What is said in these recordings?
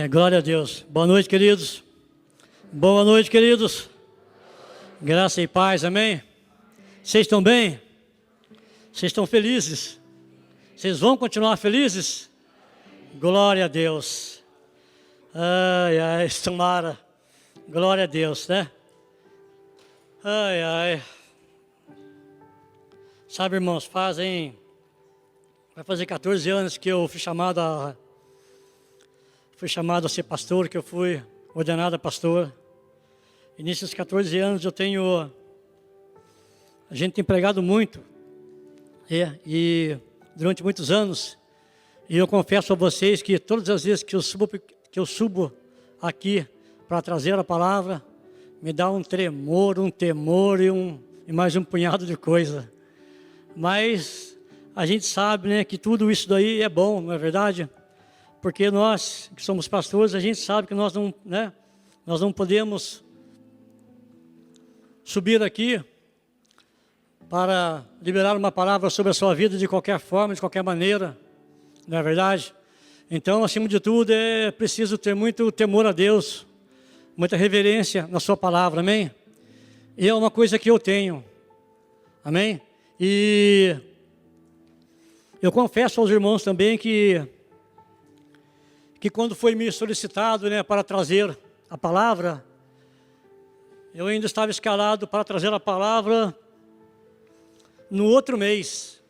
Glória a Deus. Boa noite, queridos. Boa noite, queridos. Graça e paz, amém? Vocês estão bem? Vocês estão felizes? Vocês vão continuar felizes? Glória a Deus. Tomara. Glória a Deus, né? Sabe, irmãos, vai fazer 14 anos que eu fui chamado a ser pastor, que eu fui ordenado a pastor. E nesses 14 anos a gente tem pregado muito, e durante muitos anos, e eu confesso a vocês que todas as vezes que eu subo aqui para trazer a palavra, me dá um tremor, um temor e mais um punhado de coisa. Mas a gente sabe, né, que tudo isso daí é bom, não é verdade? Porque nós que somos pastores, a gente sabe que nós não podemos subir aqui para liberar uma palavra sobre a sua vida de qualquer forma, de qualquer maneira, não é verdade? Então, acima de tudo, é preciso ter muito temor a Deus, muita reverência na sua palavra, amém? E é uma coisa que eu tenho, amém? E eu confesso aos irmãos também que quando foi me solicitado, né, para trazer a palavra, eu ainda estava escalado para trazer a palavra no outro mês.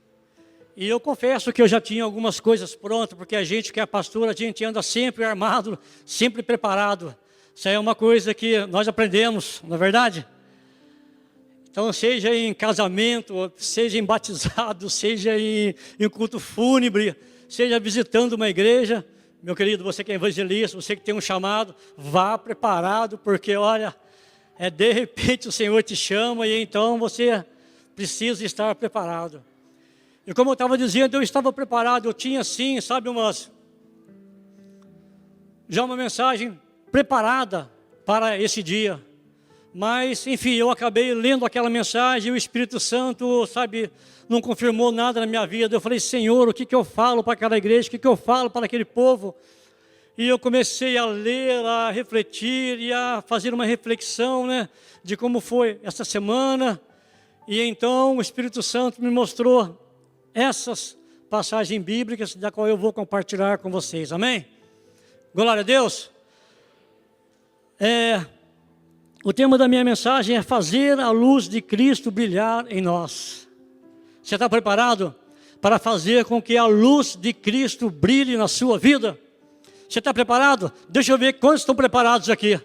E eu confesso que eu já tinha algumas coisas prontas, porque a gente que é pastor, a gente anda sempre armado, sempre preparado. Isso aí é uma coisa que nós aprendemos, não é verdade? Então, seja em casamento, seja em batizado, seja em culto fúnebre, seja visitando uma igreja, meu querido, você que é evangelista, você que tem um chamado, vá preparado, porque olha, de repente o Senhor te chama e então você precisa estar preparado. E como eu estava dizendo, eu estava preparado, eu tinha sim, sabe, já uma mensagem preparada para esse dia. Mas, enfim, eu acabei lendo aquela mensagem e o Espírito Santo, sabe, não confirmou nada na minha vida. Eu falei, Senhor, o que eu falo para aquela igreja, o que eu falo para aquele povo? E eu comecei a ler, a refletir e a fazer uma reflexão, né, de como foi essa semana. E então o Espírito Santo me mostrou essas passagens bíblicas, da qual eu vou compartilhar com vocês, amém? Glória a Deus. O tema da minha mensagem é fazer a luz de Cristo brilhar em nós. Você está preparado para fazer com que a luz de Cristo brilhe na sua vida? Você está preparado? Deixa eu ver quantos estão preparados aqui.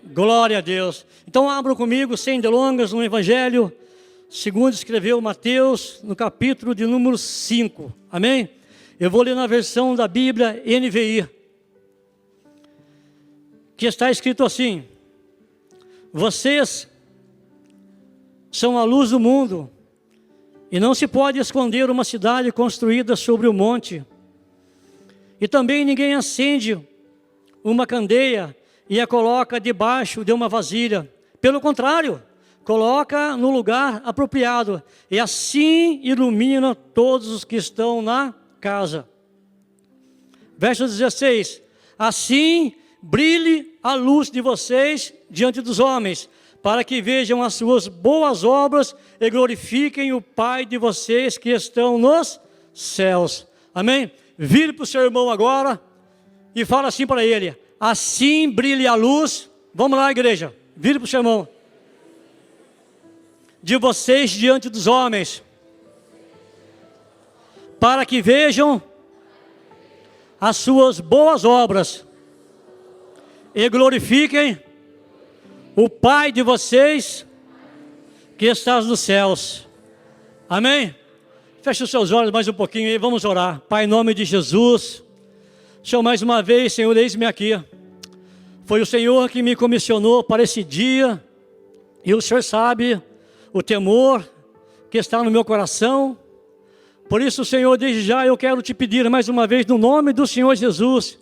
Glória a Deus. Então abram comigo, sem delongas, no Evangelho segundo escreveu Mateus, no capítulo de número 5. Amém? Eu vou ler na versão da Bíblia NVI, que está escrito assim: vocês são a luz do mundo, e não se pode esconder uma cidade construída sobre o monte. E também ninguém acende uma candeia e a coloca debaixo de uma vasilha. Pelo contrário, coloca no lugar apropriado, e assim ilumina todos os que estão na casa. Verso 16: assim brilhe a luz de vocês diante dos homens, para que vejam as suas boas obras e glorifiquem o Pai de vocês que estão nos céus. Amém? Vire para o seu irmão agora e fala assim para ele: assim brilhe a luz. Vamos lá, igreja, vire para o seu irmão. De vocês diante dos homens, para que vejam as suas boas obras e glorifiquem o Pai de vocês que está nos céus. Amém? Feche os seus olhos mais um pouquinho e vamos orar. Pai, em nome de Jesus, Senhor, mais uma vez, Senhor, eis-me aqui. Foi o Senhor que me comissionou para esse dia, e o Senhor sabe o temor que está no meu coração. Por isso, Senhor, desde já eu quero te pedir mais uma vez, no nome do Senhor Jesus,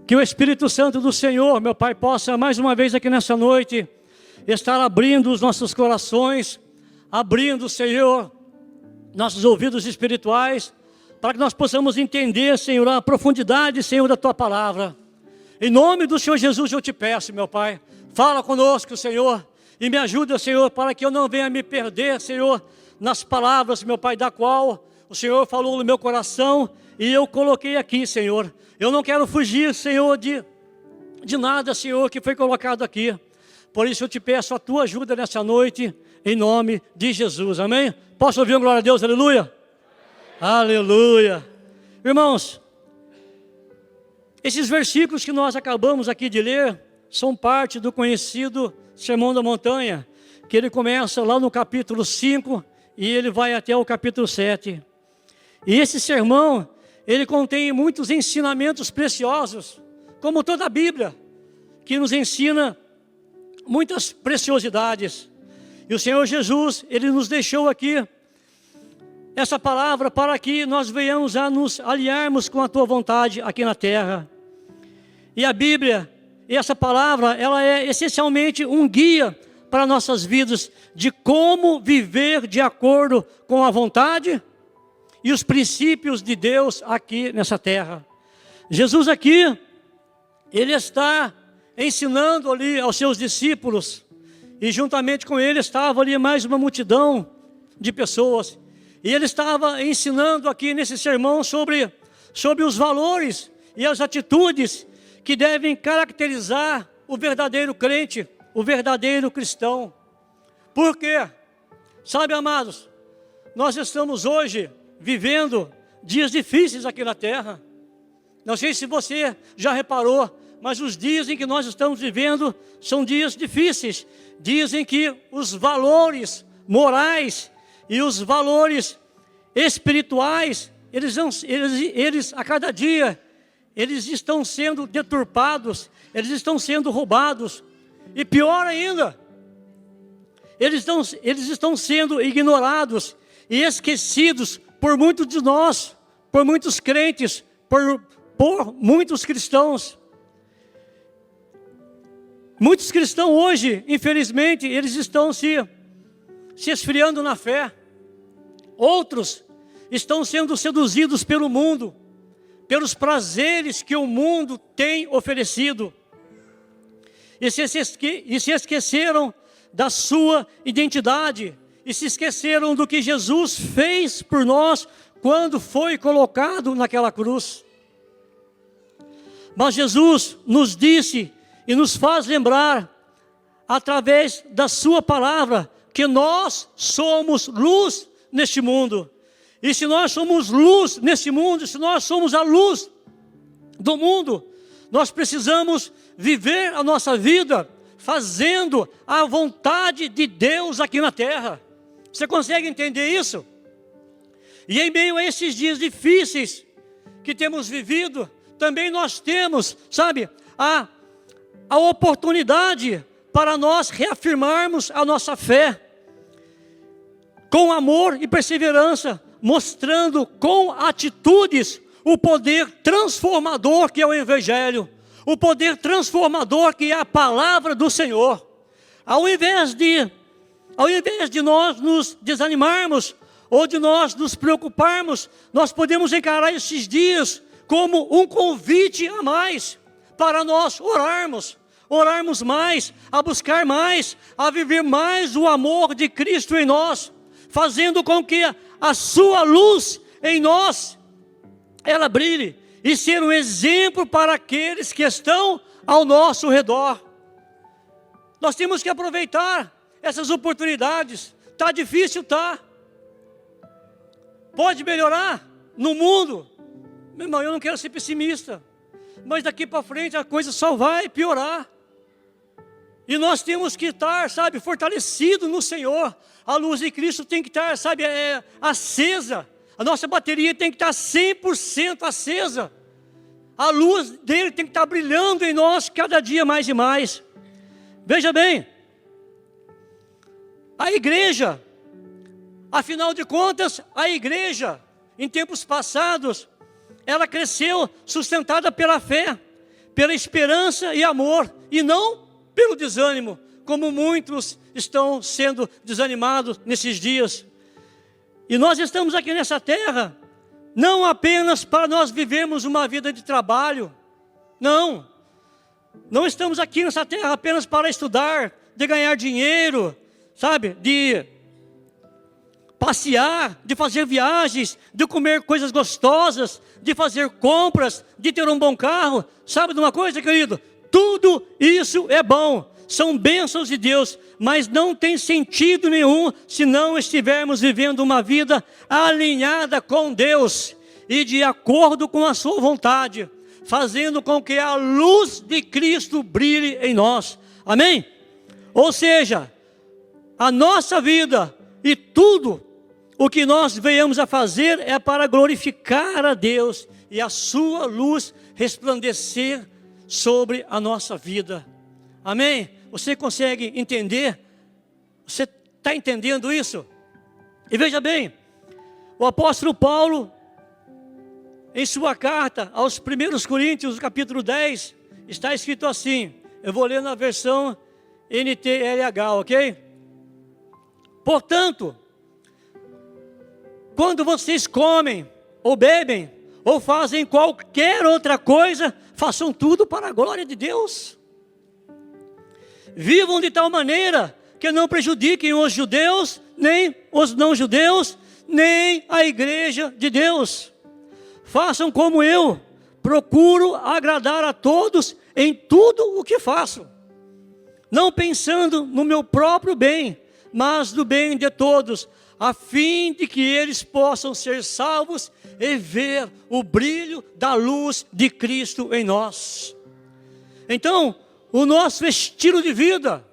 que o Espírito Santo do Senhor, meu Pai, possa mais uma vez aqui nessa noite estar abrindo os nossos corações, abrindo, Senhor, nossos ouvidos espirituais, para que nós possamos entender, Senhor, a profundidade, Senhor, da Tua palavra. Em nome do Senhor Jesus eu te peço, meu Pai, fala conosco, Senhor, e me ajuda, Senhor, para que eu não venha me perder, Senhor, nas palavras, meu Pai, da qual o Senhor falou no meu coração e eu coloquei aqui, Senhor. Eu não quero fugir, Senhor, de nada, Senhor, que foi colocado aqui. Por isso eu te peço a Tua ajuda nessa noite, em nome de Jesus, amém? Posso ouvir um glória a Deus, aleluia? Aleluia. Irmãos, esses versículos que nós acabamos aqui de ler são parte do conhecido Sermão da Montanha, que ele começa lá no capítulo 5 e ele vai até o capítulo 7. E esse sermão, ele contém muitos ensinamentos preciosos, como toda a Bíblia, que nos ensina muitas preciosidades. E o Senhor Jesus, Ele nos deixou aqui essa palavra para que nós venhamos a nos aliarmos com a Tua vontade aqui na terra. E a Bíblia, e essa palavra, ela é essencialmente um guia para nossas vidas de como viver de acordo com a vontade e os princípios de Deus aqui nessa terra. Jesus aqui, Ele está ensinando ali aos seus discípulos, e juntamente com ele estava ali mais uma multidão de pessoas. E ele estava ensinando aqui nesse sermão sobre os valores e as atitudes que devem caracterizar o verdadeiro crente, o verdadeiro cristão. Por quê? Sabe, amados, nós estamos hoje vivendo dias difíceis aqui na terra. Não sei se você já reparou, mas os dias em que nós estamos vivendo são dias difíceis. Dias em que os valores morais e os valores espirituais, eles a cada dia, eles estão sendo deturpados, eles estão sendo roubados. E pior ainda, eles estão sendo ignorados e esquecidos por muitos de nós, por muitos crentes, por muitos cristãos. Muitos cristãos hoje, infelizmente, eles estão se esfriando na fé. Outros estão sendo seduzidos pelo mundo, pelos prazeres que o mundo tem oferecido. E se esqueceram da sua identidade, e se esqueceram do que Jesus fez por nós quando foi colocado naquela cruz. Mas Jesus nos disse e nos faz lembrar, através da sua palavra, que nós somos luz neste mundo. E se nós somos luz neste mundo, se nós somos a luz do mundo, nós precisamos viver a nossa vida fazendo a vontade de Deus aqui na terra. Você consegue entender isso? E em meio a esses dias difíceis que temos vivido, também nós temos, sabe, a oportunidade para nós reafirmarmos a nossa fé com amor e perseverança, mostrando com atitudes o poder transformador que é o Evangelho, o poder transformador que é a palavra do Senhor. Ao invés de nós nos desanimarmos ou de nós nos preocuparmos, nós podemos encarar esses dias como um convite a mais, para nós orarmos mais, a buscar mais, a viver mais o amor de Cristo em nós, fazendo com que a sua luz em nós, ela brilhe, e ser um exemplo para aqueles que estão ao nosso redor. Nós temos que aproveitar essas oportunidades. Está difícil, tá? Pode melhorar no mundo. Meu irmão, eu não quero ser pessimista, mas daqui para frente a coisa só vai piorar. E nós temos que estar, sabe, fortalecido no Senhor. A luz de Cristo tem que estar, sabe, acesa. A nossa bateria tem que estar 100% acesa. A luz dele tem que estar brilhando em nós cada dia mais e mais. Veja bem, a igreja, afinal de contas, a igreja, em tempos passados, ela cresceu sustentada pela fé, pela esperança e amor, e não pelo desânimo, como muitos estão sendo desanimados nesses dias. E nós estamos aqui nessa terra, não apenas para nós vivermos uma vida de trabalho. Não. Não estamos aqui nessa terra apenas para estudar, de ganhar dinheiro, sabe? De passear, de fazer viagens, de comer coisas gostosas, de fazer compras, de ter um bom carro. Sabe de uma coisa, querido? Tudo isso é bom. São bênçãos de Deus, mas não tem sentido nenhum se não estivermos vivendo uma vida alinhada com Deus e de acordo com a sua vontade, fazendo com que a luz de Cristo brilhe em nós. Amém? Ou seja, a nossa vida e tudo o que nós venhamos a fazer é para glorificar a Deus e a sua luz resplandecer sobre a nossa vida. Amém? Você consegue entender? Você está entendendo isso? E veja bem, o apóstolo Paulo, em sua carta aos 1 Coríntios, capítulo 10, está escrito assim, eu vou ler na versão NTLH, ok? Portanto, quando vocês comem, ou bebem, ou fazem qualquer outra coisa, façam tudo para a glória de Deus. Vivam de tal maneira que não prejudiquem os judeus, nem os não-judeus, nem a igreja de Deus. Façam como eu, procuro agradar a todos em tudo o que faço. Não pensando no meu próprio bem, mas no bem de todos, a fim de que eles possam ser salvos e ver o brilho da luz de Cristo em nós. Então, o nosso estilo de vida,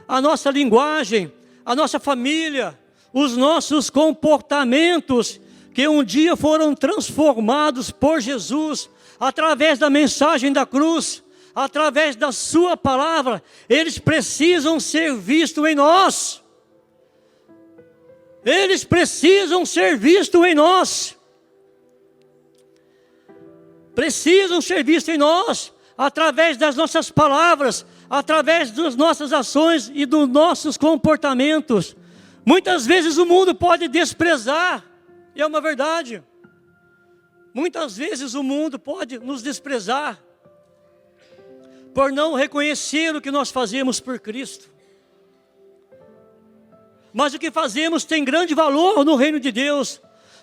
a nossa linguagem, a nossa família, os nossos comportamentos, que um dia foram transformados por Jesus, através da mensagem da cruz, através da sua palavra, eles precisam ser vistos em nós. Eles precisam ser vistos em nós. Precisam ser vistos em nós, através das nossas palavras, através das nossas ações e dos nossos comportamentos. Muitas vezes o mundo pode desprezar, e é uma verdade. Muitas vezes o mundo pode nos desprezar, por não reconhecer o que nós fazemos por Cristo. Mas o que fazemos tem grande valor no reino de Deus,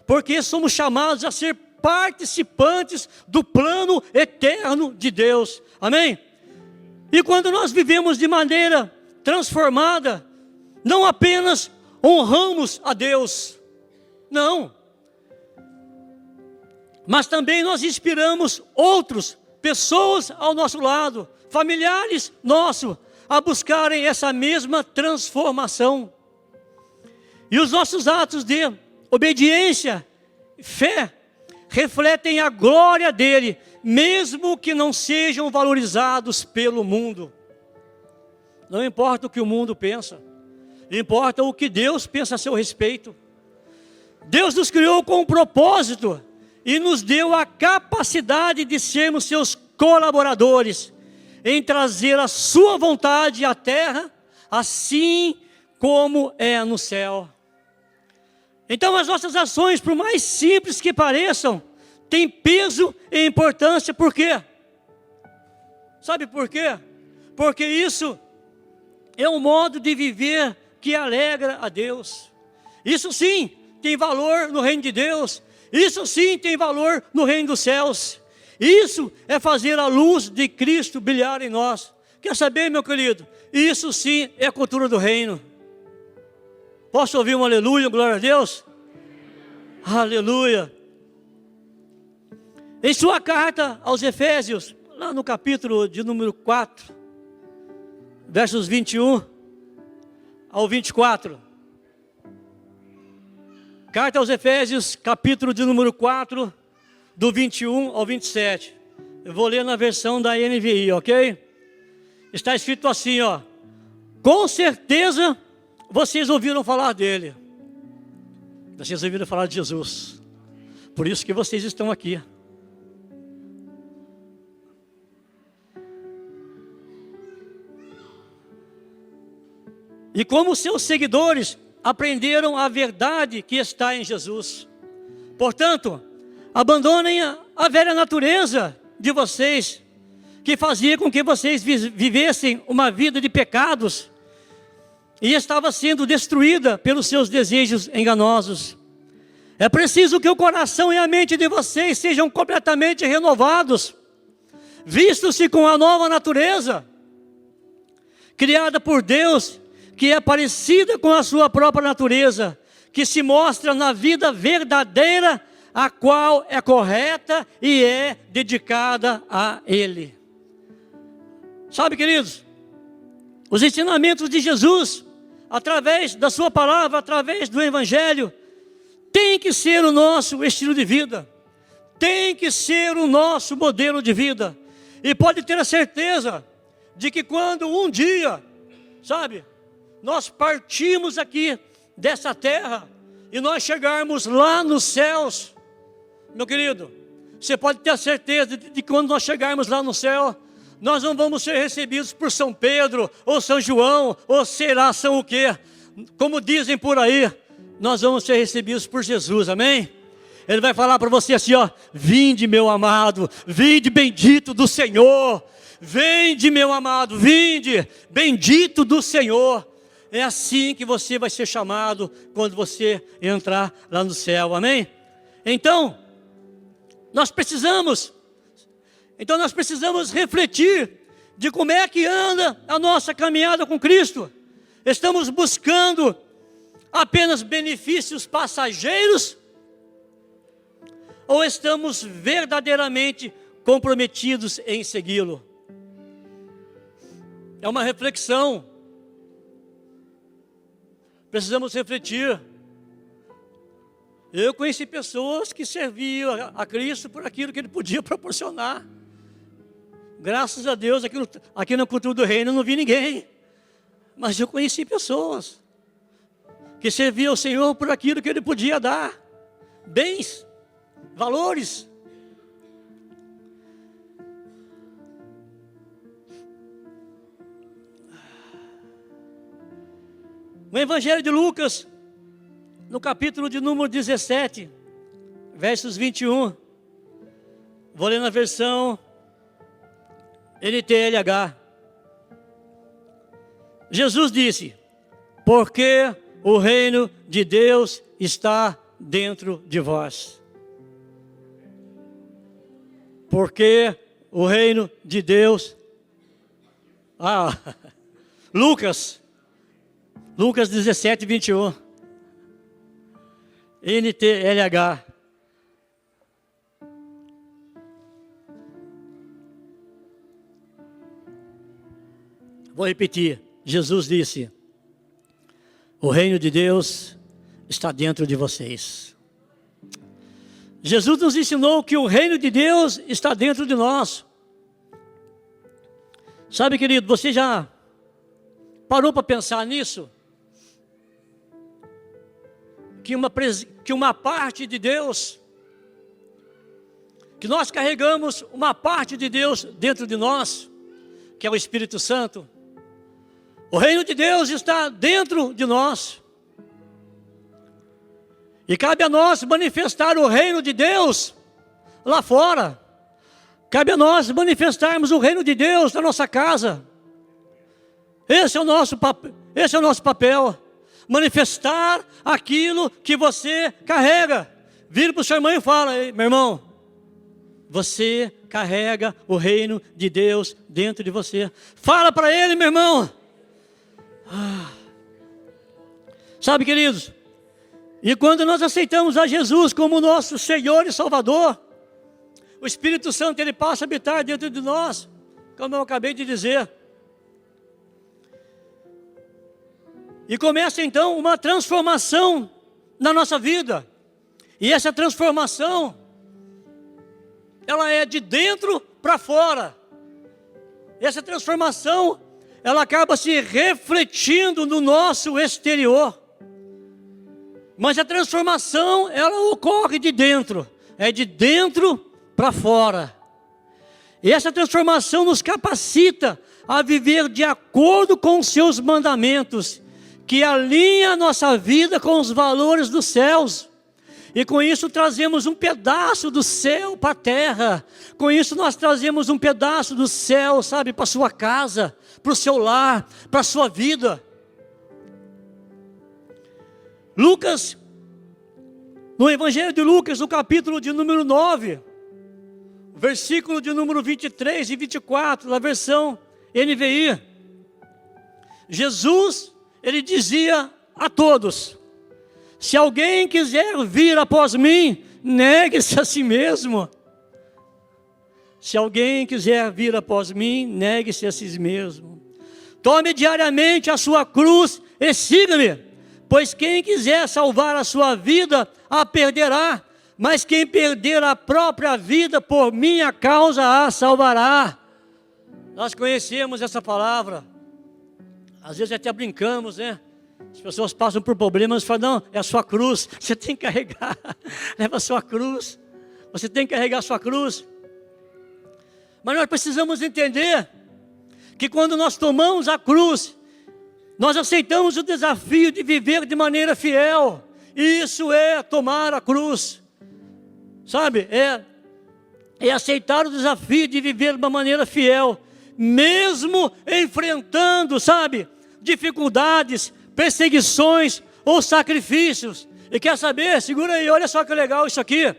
porque somos chamados a ser participantes do plano eterno de Deus. Amém? E quando nós vivemos de maneira transformada, não apenas honramos a Deus, não, mas também nós inspiramos outros, pessoas ao nosso lado, familiares nossos, a buscarem essa mesma transformação. E os nossos atos de obediência, fé, refletem a glória dele, mesmo que não sejam valorizados pelo mundo. Não importa o que o mundo pensa, importa o que Deus pensa a seu respeito. Deus nos criou com um propósito e nos deu a capacidade de sermos seus colaboradores em trazer a sua vontade à terra, assim como é no céu. Então as nossas ações, por mais simples que pareçam, têm peso e importância. Por quê? Sabe por quê? Porque isso é um modo de viver que alegra a Deus. Isso sim tem valor no reino de Deus. Isso sim tem valor no reino dos céus. Isso é fazer a luz de Cristo brilhar em nós. Quer saber, meu querido? Isso sim é a cultura do reino. Posso ouvir um aleluia, glória a Deus? Aleluia. Em sua carta aos Efésios, lá no capítulo de número 4, versos 21 ao 24. Carta aos Efésios, capítulo de número 4, do 21 ao 27. Eu vou ler na versão da NVI, ok? Está escrito assim, ó. Com certeza vocês ouviram falar dele. Vocês ouviram falar de Jesus. Por isso que vocês estão aqui. E como seus seguidores, aprenderam a verdade que está em Jesus. Portanto, abandonem a velha natureza de vocês, que fazia com que vocês vivessem uma vida de pecados e estava sendo destruída pelos seus desejos enganosos. É preciso que o coração e a mente de vocês sejam completamente renovados, vistos-se com a nova natureza, criada por Deus, que é parecida com a sua própria natureza, que se mostra na vida verdadeira, a qual é correta e é dedicada a Ele. Sabe, queridos, os ensinamentos de Jesus, através da sua palavra, através do Evangelho, tem que ser o nosso estilo de vida, tem que ser o nosso modelo de vida. E pode ter a certeza de que quando um dia, sabe, nós partimos aqui dessa terra e nós chegarmos lá nos céus, meu querido, você pode ter a certeza de que quando nós chegarmos lá no céu, nós não vamos ser recebidos por São Pedro, ou São João, ou sei lá, São o quê. Como dizem por aí, nós vamos ser recebidos por Jesus, amém? Ele vai falar para você assim, ó: vinde, meu amado, vinde, bendito do Senhor. Vinde, meu amado, vinde, bendito do Senhor. É assim que você vai ser chamado quando você entrar lá no céu, amém? Então nós precisamos refletir de como é que anda a nossa caminhada com Cristo. Estamos buscando apenas benefícios passageiros? Ou estamos verdadeiramente comprometidos em segui-lo? É uma reflexão. Precisamos refletir. Eu conheci pessoas que serviam a Cristo por aquilo que Ele podia proporcionar. Graças a Deus, aqui na cultura do reino eu não vi ninguém. Mas eu conheci pessoas que serviam ao Senhor por aquilo que Ele podia dar. Bens, valores. O Evangelho de Lucas, no capítulo de número 17, versos 21. Vou ler na versão NTLH. Jesus disse: porque o reino de Deus está dentro de vós. Porque o reino de Deus... Lucas 17, 21. NTLH. Vou repetir. Jesus disse: o reino de Deus está dentro de vocês. Jesus nos ensinou que o reino de Deus está dentro de nós. Sabe, querido, você já parou para pensar nisso? Que uma parte de Deus, que nós carregamos uma parte de Deus dentro de nós, que é o Espírito Santo. O reino de Deus está dentro de nós. E cabe a nós manifestar o reino de Deus lá fora. Cabe a nós manifestarmos o reino de Deus na nossa casa. Esse é o nosso papel. Manifestar aquilo que você carrega. Vira para o seu irmão e fala: ei, meu irmão, você carrega o reino de Deus dentro de você. Fala para ele, meu irmão. Sabe, queridos, e quando nós aceitamos a Jesus como nosso Senhor e Salvador, o Espírito Santo, Ele passa a habitar dentro de nós, como eu acabei de dizer. E começa então uma transformação na nossa vida. E essa transformação, ela é de dentro para fora. Essa transformação, ela acaba se refletindo no nosso exterior. Mas a transformação, ela ocorre de dentro. É de dentro para fora. E essa transformação nos capacita a viver de acordo com os seus mandamentos, que alinha a nossa vida com os valores dos céus. E com isso trazemos um pedaço do céu para a terra. Com isso nós trazemos um pedaço do céu, sabe, para a sua casa, para o seu lar, para a sua vida. Lucas, no Evangelho de Lucas, no capítulo de número 9, versículo de número 23 e 24, na versão NVI, Jesus, ele dizia a todos: se alguém quiser vir após mim, negue-se a si mesmo. Se alguém quiser vir após mim, negue-se a si mesmo. Tome diariamente a sua cruz e siga-me. Pois quem quiser salvar a sua vida, a perderá. Mas quem perder a própria vida por minha causa, a salvará. Nós conhecemos essa palavra. Às vezes até brincamos, né? As pessoas passam por problemas e falam: não, é a sua cruz, você tem que carregar. Leva a sua cruz. Você tem que carregar a sua cruz. Mas nós precisamos entender que quando nós tomamos a cruz, nós aceitamos o desafio de viver de maneira fiel. E isso é tomar a cruz. Sabe? É aceitar o desafio de viver de uma maneira fiel. Mesmo enfrentando, sabe, dificuldades, perseguições ou sacrifícios. E quer saber? Segura aí, olha só que legal isso aqui.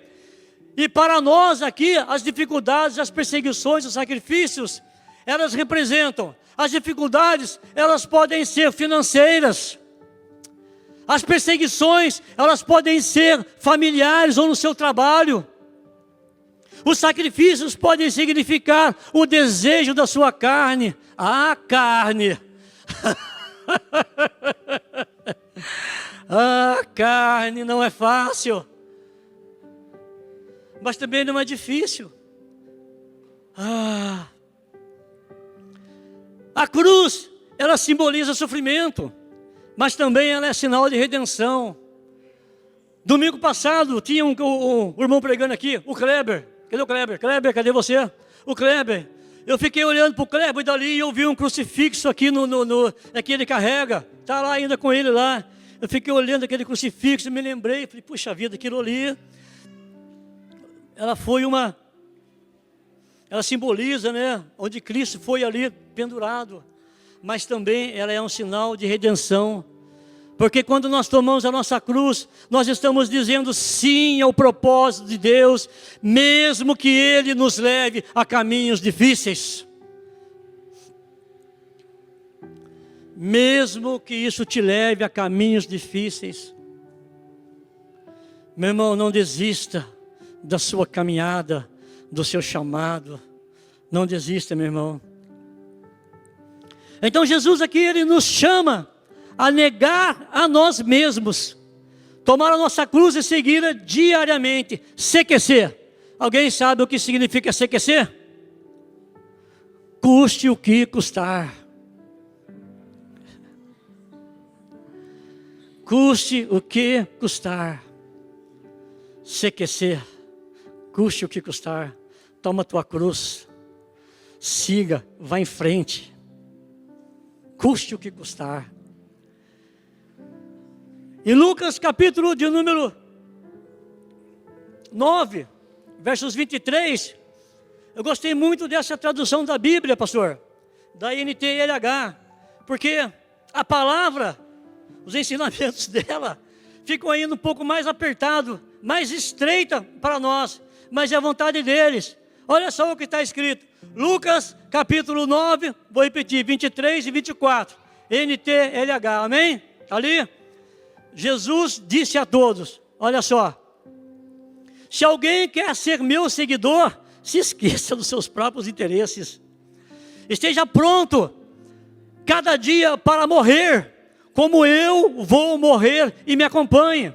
E para nós aqui, as dificuldades, as perseguições, os sacrifícios, elas representam. As dificuldades, elas podem ser financeiras. As perseguições, elas podem ser familiares ou no seu trabalho. Os sacrifícios podem significar o desejo da sua carne. Ah, carne! Ah, carne não é fácil, mas também não é difícil. A cruz, ela simboliza sofrimento, mas também ela é sinal de redenção. Domingo passado tinha um irmão pregando aqui, o Kleber. Cadê o Kleber? Kleber, cadê você? O Kleber. Eu fiquei olhando para o Kleber dali e eu vi um crucifixo aqui aqui ele carrega. Está lá ainda com ele lá. Eu fiquei olhando aquele crucifixo e me lembrei. Falei, puxa vida, aquilo ali. Ela simboliza, né? Onde Cristo foi ali pendurado. Mas também ela é um sinal de redenção. Porque quando nós tomamos a nossa cruz, nós estamos dizendo sim ao propósito de Deus, mesmo que Ele nos leve a caminhos difíceis. Mesmo que isso te leve a caminhos difíceis. Meu irmão, não desista da sua caminhada, do seu chamado. Não desista, meu irmão. Então Jesus aqui, Ele nos chama a negar a nós mesmos, tomar a nossa cruz e segui-la diariamente. CQC. Alguém sabe o que significa CQC? Custe o que custar. Custe o que custar. CQC. Custe o que custar. Toma a tua cruz. Siga, vá em frente. Custe o que custar. Em Lucas capítulo de número 9, versos 23, eu gostei muito dessa tradução da Bíblia, pastor, da NTLH, porque a palavra, os ensinamentos dela, ficam ainda um pouco mais apertado, mais estreita para nós, mas é a vontade deles. Olha só o que está escrito, Lucas capítulo 9, vou repetir, 23 e 24, NTLH, amém? Está ali? Jesus disse a todos, olha só, se alguém quer ser meu seguidor, se esqueça dos seus próprios interesses. Esteja pronto, cada dia para morrer, como eu vou morrer, e me acompanhe.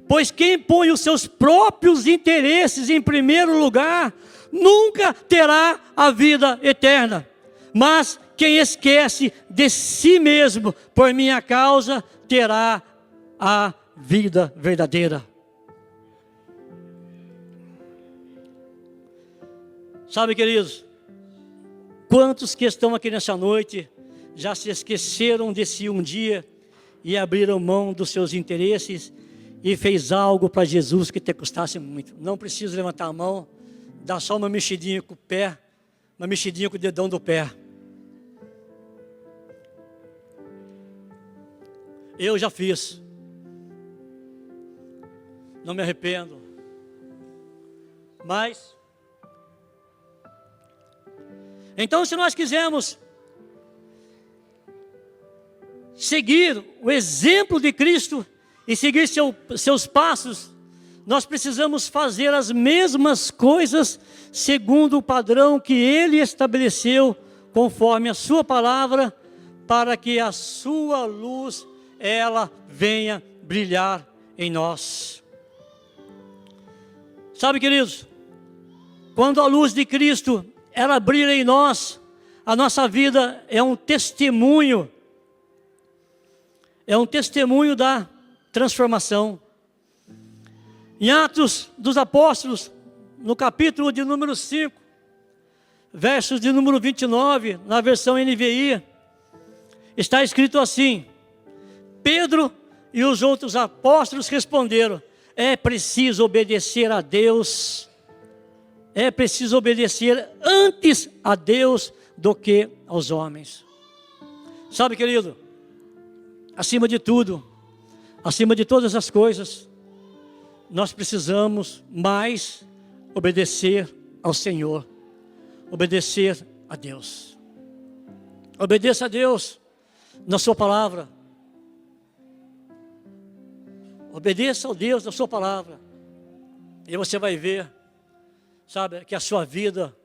Pois quem põe os seus próprios interesses em primeiro lugar, nunca terá a vida eterna. Mas quem esquece de si mesmo, por minha causa, terá a vida verdadeira. Sabe, queridos, quantos que estão aqui nessa noite já se esqueceram de si um dia e abriram mão dos seus interesses e fez algo para Jesus que te custasse muito. Não precisa levantar a mão, dá só uma mexidinha com o pé, uma mexidinha com o dedão do pé. Eu já fiz. Não me arrependo. Mas, então, se nós quisermos seguir o exemplo de Cristo e seguir seus passos, nós precisamos fazer as mesmas coisas segundo o padrão que Ele estabeleceu, conforme a sua palavra, para que a sua luz, ela venha brilhar em nós. Sabe, queridos, quando a luz de Cristo, ela brilha em nós, a nossa vida é um testemunho da transformação. Em Atos dos Apóstolos, no capítulo de número 5, versos de número 29, na versão NVI, está escrito assim: Pedro e os outros apóstolos responderam: é preciso obedecer a Deus, é preciso obedecer antes a Deus do que aos homens. Sabe, querido, acima de tudo, acima de todas as coisas, nós precisamos mais obedecer ao Senhor, obedecer a Deus. Obedeça a Deus na sua palavra. Obedeça ao Deus da sua palavra. E você vai ver, sabe, que a sua vida,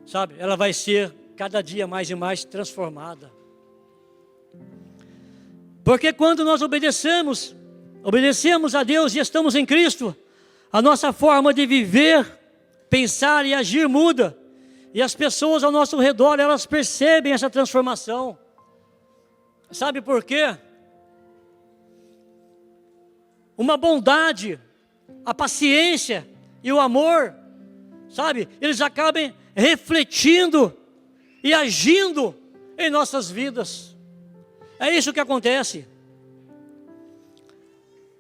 sabe, ela vai ser cada dia mais e mais transformada. Porque quando nós obedecemos a Deus e estamos em Cristo, a nossa forma de viver, pensar e agir muda. E as pessoas ao nosso redor, elas percebem essa transformação. Sabe por quê? Uma bondade, a paciência e o amor, sabe, eles acabam refletindo e agindo em nossas vidas. É isso que acontece.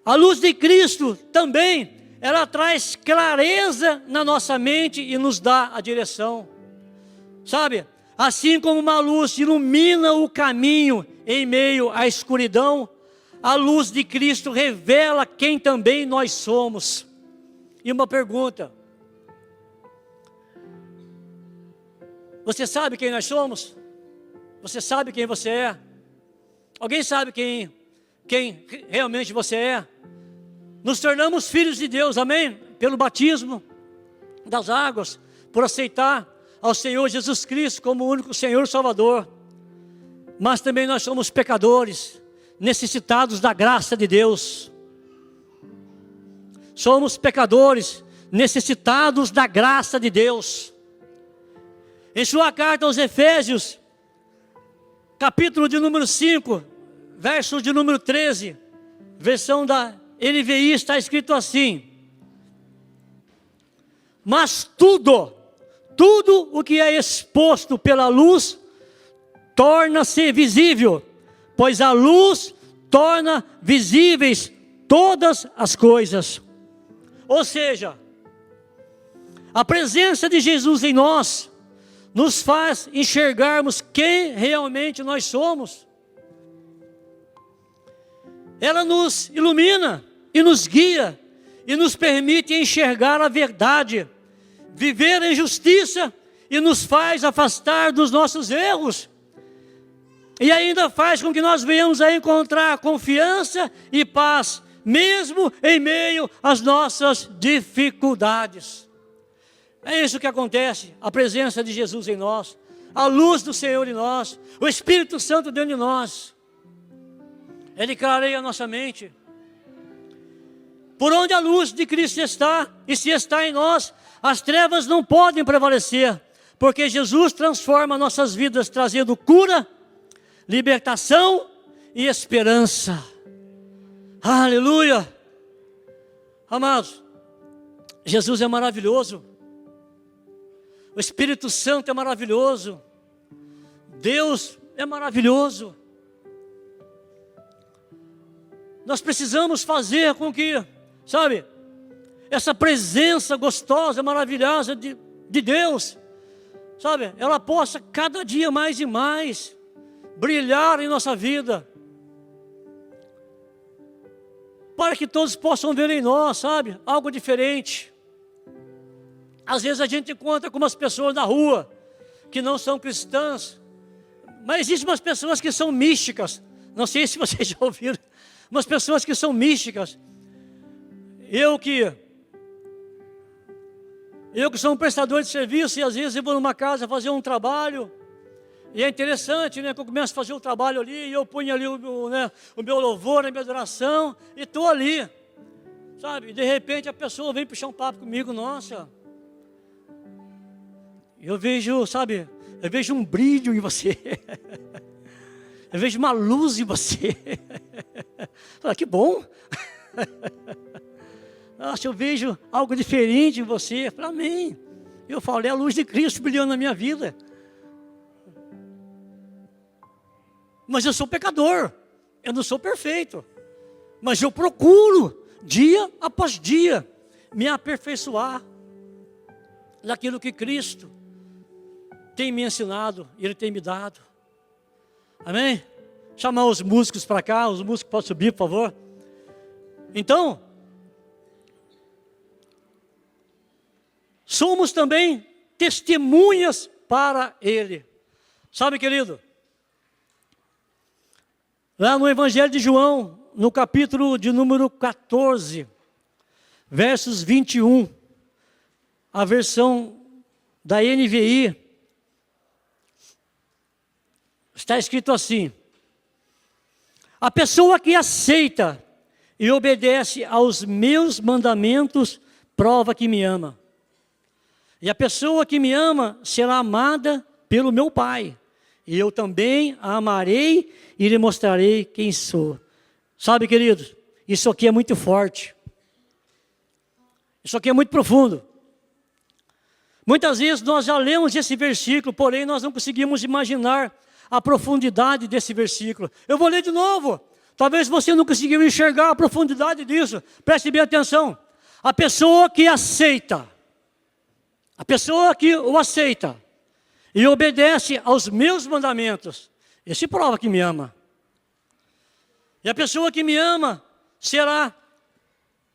A luz de Cristo também, ela traz clareza na nossa mente e nos dá a direção. Sabe, assim como uma luz ilumina o caminho em meio à escuridão, a luz de Cristo revela quem também nós somos. E uma pergunta: você sabe quem nós somos? Você sabe quem você é? Alguém sabe quem realmente você é? Nos tornamos filhos de Deus, amém? Pelo batismo das águas, por aceitar ao Senhor Jesus Cristo como o único Senhor e Salvador. Mas também nós somos pecadores, necessitados da graça de Deus. Somos pecadores, necessitados da graça de Deus. Em sua carta aos Efésios, capítulo de número 5, verso de número 13, versão da NVI, está escrito assim: mas tudo o que é exposto pela luz torna-se visível, pois a luz torna visíveis todas as coisas. Ou seja, a presença de Jesus em nós nos faz enxergarmos quem realmente nós somos. Ela nos ilumina e nos guia e nos permite enxergar a verdade, viver em justiça e nos faz afastar dos nossos erros. E ainda faz com que nós venhamos a encontrar confiança e paz, mesmo em meio às nossas dificuldades. É isso que acontece, a presença de Jesus em nós, a luz do Senhor em nós, o Espírito Santo dentro de nós. Ele clareia a nossa mente. Por onde a luz de Cristo está, e se está em nós, as trevas não podem prevalecer, porque Jesus transforma nossas vidas, trazendo cura, libertação e esperança. Aleluia! Amados, Jesus é maravilhoso, o Espírito Santo é maravilhoso, Deus é maravilhoso. Nós precisamos fazer com que, sabe, essa presença gostosa, maravilhosa de Deus, sabe, ela possa cada dia mais e mais brilhar em nossa vida, para que todos possam ver em nós, sabe, algo diferente. Às vezes a gente encontra com umas pessoas na rua que não são cristãs, mas existem umas pessoas que são místicas. Não sei se vocês já ouviram, umas pessoas que são místicas. Eu que sou um prestador de serviço, e às vezes eu vou numa casa fazer um trabalho, e é interessante, né, que eu começo a fazer o trabalho ali, e eu ponho ali o meu louvor, a minha adoração, e estou ali, sabe, e de repente a pessoa vem puxar um papo comigo, nossa, eu vejo, sabe, eu vejo um brilho em você, eu vejo uma luz em você, fala, que bom, nossa, eu vejo algo diferente em você, fala, amém, eu falo, é a luz de Cristo brilhando na minha vida. Mas eu sou pecador, eu não sou perfeito, mas eu procuro, dia após dia, me aperfeiçoar naquilo que Cristo tem me ensinado, Ele tem me dado. Amém? Chamar os músicos para cá, os músicos podem subir, por favor. Então, somos também testemunhas para Ele. Sabe, querido? Lá no Evangelho de João, no capítulo de número 14, versos 21, a versão da NVI, está escrito assim: a pessoa que aceita e obedece aos meus mandamentos, prova que me ama. E a pessoa que me ama será amada pelo meu Pai. E eu também a amarei e lhe mostrarei quem sou. Sabe, queridos, isso aqui é muito forte. Isso aqui é muito profundo. Muitas vezes nós já lemos esse versículo, porém nós não conseguimos imaginar a profundidade desse versículo. Eu vou ler de novo. Talvez você não conseguiu enxergar a profundidade disso. Preste bem atenção. A pessoa que aceita, a pessoa que o aceita e obedece aos meus mandamentos, esse prova que me ama. E a pessoa que me ama será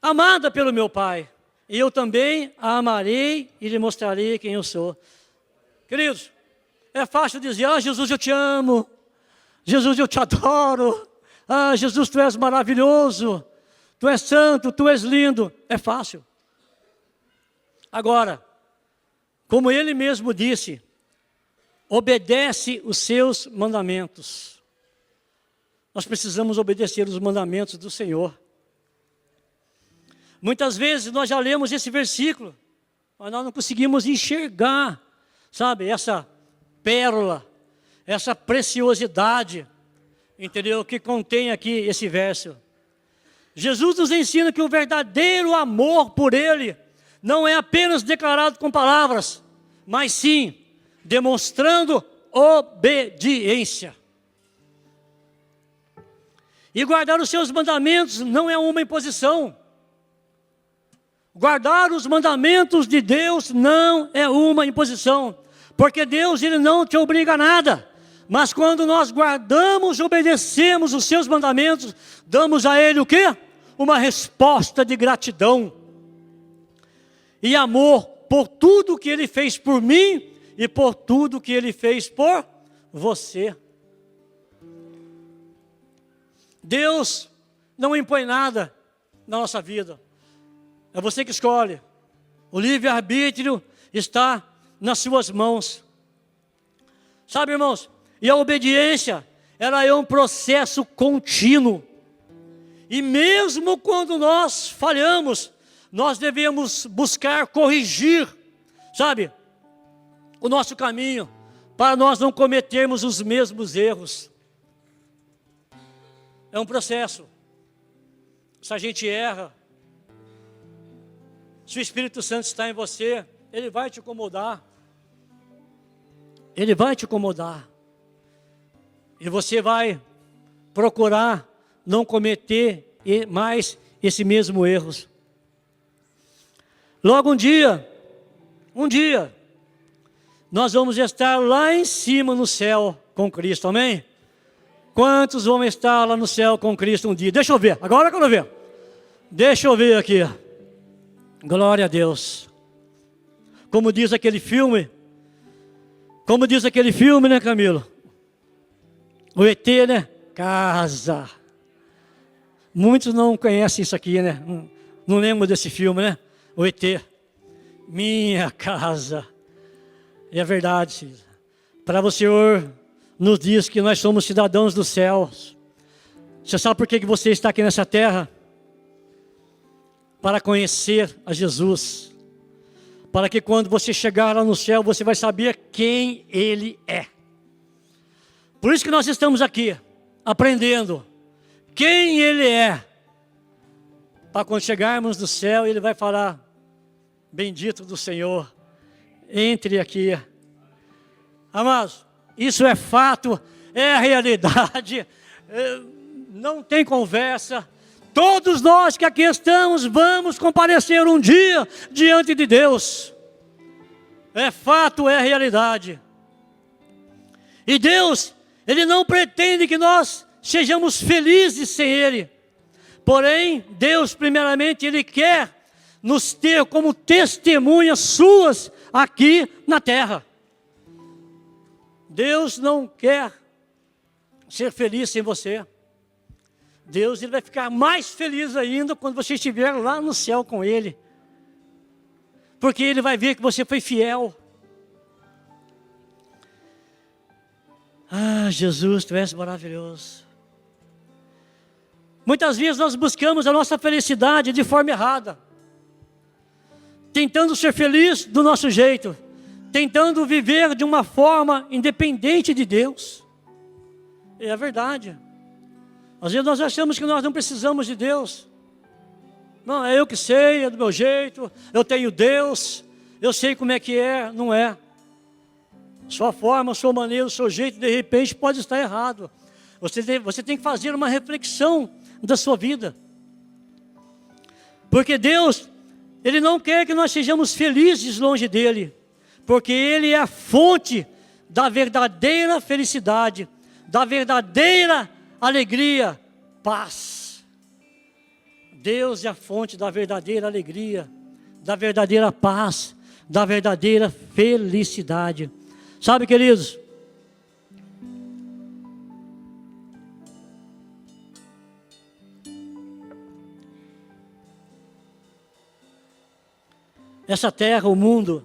amada pelo meu Pai. E eu também a amarei e lhe mostrarei quem eu sou. Queridos, é fácil dizer, ah, Jesus, eu te amo. Jesus, eu te adoro. Ah, Jesus, tu és maravilhoso. Tu és santo, tu és lindo. É fácil. Agora, como Ele mesmo disse, obedece os seus mandamentos. Nós precisamos obedecer os mandamentos do Senhor. Muitas vezes nós já lemos esse versículo, mas nós não conseguimos enxergar, sabe, essa pérola, essa preciosidade, entendeu? Que contém aqui esse verso. Jesus nos ensina que o verdadeiro amor por Ele não é apenas declarado com palavras, mas sim demonstrando obediência. E guardar os seus mandamentos não é uma imposição. Guardar os mandamentos de Deus não é uma imposição, porque Deus, Ele não te obriga a nada, mas quando nós guardamos, obedecemos os seus mandamentos, damos a Ele o quê? Uma resposta de gratidão e amor por tudo que Ele fez por mim e por tudo que Ele fez por você. Deus não impõe nada na nossa vida. É você que escolhe. O livre-arbítrio está nas suas mãos. Sabe, irmãos? E a obediência, ela é um processo contínuo. E mesmo quando nós falhamos, nós devemos buscar corrigir, sabe, o nosso caminho, para nós não cometermos os mesmos erros. É um processo. Se a gente erra, se o Espírito Santo está em você, Ele vai te incomodar. Ele vai te incomodar. E você vai procurar não cometer mais esse mesmo erro. Logo um dia, nós vamos estar lá em cima no céu com Cristo, amém? Quantos vão estar lá no céu com Cristo um dia? Deixa eu ver, agora eu quero ver. Deixa eu ver aqui. Glória a Deus. Como diz aquele filme, né, Camilo? O ET, né? Casa. Muitos não conhecem isso aqui, né? Não lembro desse filme, né? O ET. Minha casa. E é verdade, Cisa. Para o Senhor nos diz que nós somos cidadãos dos céus. Você sabe por que você está aqui nessa terra? Para conhecer a Jesus. Para que quando você chegar lá no céu, você vai saber quem Ele é. Por isso que nós estamos aqui, aprendendo quem Ele é. Para quando chegarmos no céu, Ele vai falar, bendito do Senhor, entre aqui. Amados, isso é fato, é realidade, não tem conversa. Todos nós que aqui estamos, vamos comparecer um dia diante de Deus. É fato, é realidade. E Deus, Ele não pretende que nós sejamos felizes sem Ele. Porém, Deus, primeiramente, Ele quer nos ter como testemunhas suas aqui na terra. Deus não quer ser feliz sem você. Deus, Ele vai ficar mais feliz ainda quando você estiver lá no céu com Ele. Porque Ele vai ver que você foi fiel. Ah, Jesus, Tu és maravilhoso. Muitas vezes nós buscamos a nossa felicidade de forma errada. Tentando ser feliz do nosso jeito. Tentando viver de uma forma independente de Deus. É a verdade. Às vezes nós achamos que nós não precisamos de Deus. Não, é eu que sei, é do meu jeito, eu tenho Deus, eu sei como é que é, não é. Sua forma, sua maneira, o seu jeito, de repente, pode estar errado. Você tem que fazer uma reflexão da sua vida. Porque Deus, Ele não quer que nós sejamos felizes longe dEle. Porque Ele é a fonte da verdadeira felicidade, da verdadeira alegria, paz. Deus é a fonte da verdadeira alegria, da verdadeira paz, da verdadeira felicidade. Sabe, queridos? Essa terra, o mundo,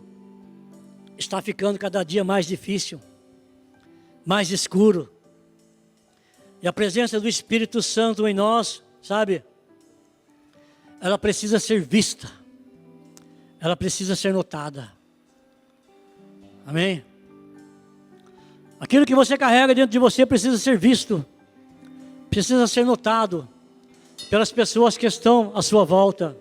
está ficando cada dia mais difícil, mais escuro. E a presença do Espírito Santo em nós, sabe? Ela precisa ser vista. Ela precisa ser notada. Amém? Aquilo que você carrega dentro de você precisa ser visto. Precisa ser notado pelas pessoas que estão à sua volta.